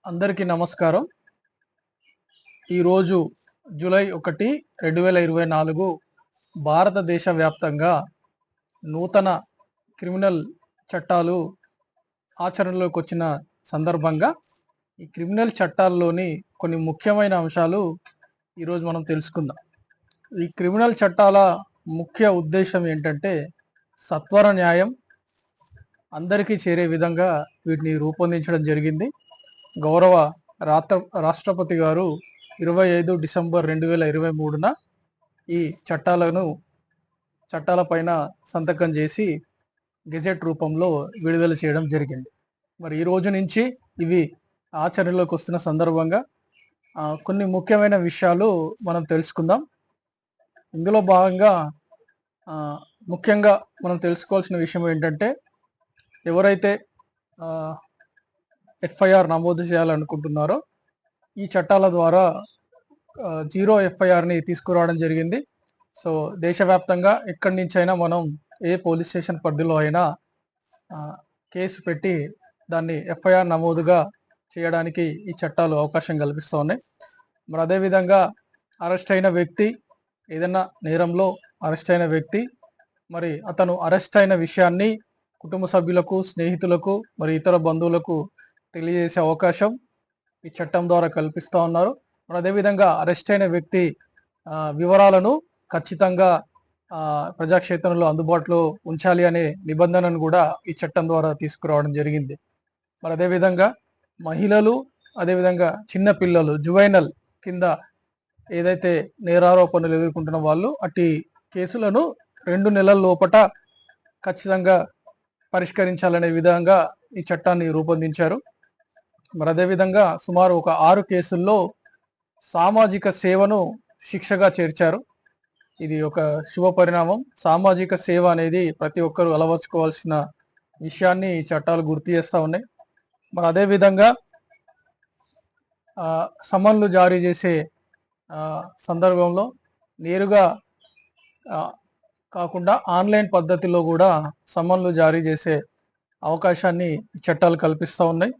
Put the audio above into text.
అందరికీ నమస్కారం. ఈరోజు జూలై 1, 2024 భారతదేశ వ్యాప్తంగా నూతన క్రిమినల్ చట్టాలు ఆచరణలోకి వచ్చిన సందర్భంగా ఈ క్రిమినల్ చట్టాల్లోని కొన్ని ముఖ్యమైన అంశాలు ఈరోజు మనం తెలుసుకుందాం. ఈ క్రిమినల్ చట్టాల ముఖ్య ఉద్దేశం ఏంటంటే సత్వర న్యాయం అందరికీ చేరే విధంగా వీటిని రూపొందించడం జరిగింది. గౌరవ రాష్ట్రపతి గారు 25 డిసెంబర్ 2023న ఈ చట్టాలపైన సంతకం చేసి గెజెట్ రూపంలో విడుదల చేయడం జరిగింది. మరి ఈ రోజు నుంచి ఇవి ఆచరణలోకి వస్తున్న సందర్భంగా కొన్ని ముఖ్యమైన విషయాలు మనం తెలుసుకుందాం. ఇందులో భాగంగా ముఖ్యంగా మనం తెలుసుకోవాల్సిన విషయం ఏంటంటే ఎవరైతే ఎఫ్ఐఆర్ నమోదు చేయాలనుకుంటున్నారో ఈ చట్టాల ద్వారా జీరో ఎఫ్ఐఆర్ని తీసుకురావడం జరిగింది. సో దేశవ్యాప్తంగా ఎక్కడి నుంచైనా మనం ఏ పోలీస్ స్టేషన్ పరిధిలో అయినా కేసు పెట్టి దాన్ని ఎఫ్ఐఆర్ నమోదుగా చేయడానికి ఈ చట్టాలు అవకాశం కల్పిస్తూ ఉన్నాయి. మరి అదేవిధంగా అరెస్ట్ అయిన వ్యక్తి ఏదైనా నేరంలో అరెస్ట్ అయిన వ్యక్తి మరి అతను అరెస్ట్ అయిన విషయాన్ని కుటుంబ సభ్యులకు, స్నేహితులకు, మరి ఇతర బంధువులకు తెలియజేసే అవకాశం ఈ చట్టం ద్వారా కల్పిస్తూ ఉన్నారు. మరి అదేవిధంగా అరెస్ట్ అయిన వ్యక్తి వివరాలను ఖచ్చితంగా ప్రజాక్షేత్రంలో అందుబాటులో ఉంచాలి అనే నిబంధనను కూడా ఈ చట్టం ద్వారా తీసుకురావడం జరిగింది. మరి అదేవిధంగా మహిళలు, అదేవిధంగా చిన్న పిల్లలు జువైనల్ కింద ఏదైతే నేరారోపణలు ఎదుర్కొంటున్న వాళ్ళు అట్టి కేసులను 2 నెలల లోపట ఖచ్చితంగా పరిష్కరించాలనే విధంగా ఈ చట్టాన్ని రూపొందించారు. మరి అదేవిధంగా సుమారు ఒక 6 కేసుల్లో సామాజిక సేవను శిక్షగా చేర్చారు. ఇది ఒక శుభ పరిణామం. సామాజిక సేవ అనేది ప్రతి ఒక్కరూ అలవర్చుకోవాల్సిన విషయాన్ని ఈ చట్టాలు గుర్తు చేస్తూ ఉన్నాయి. మరి అదేవిధంగా సమన్లు జారీ చేసే సందర్భంలో నేరుగా కాకుండా ఆన్లైన్ పద్ధతిలో కూడా సమన్లు జారీ చేసే అవకాశాన్ని ఈ చట్టాలు కల్పిస్తూ ఉన్నాయి.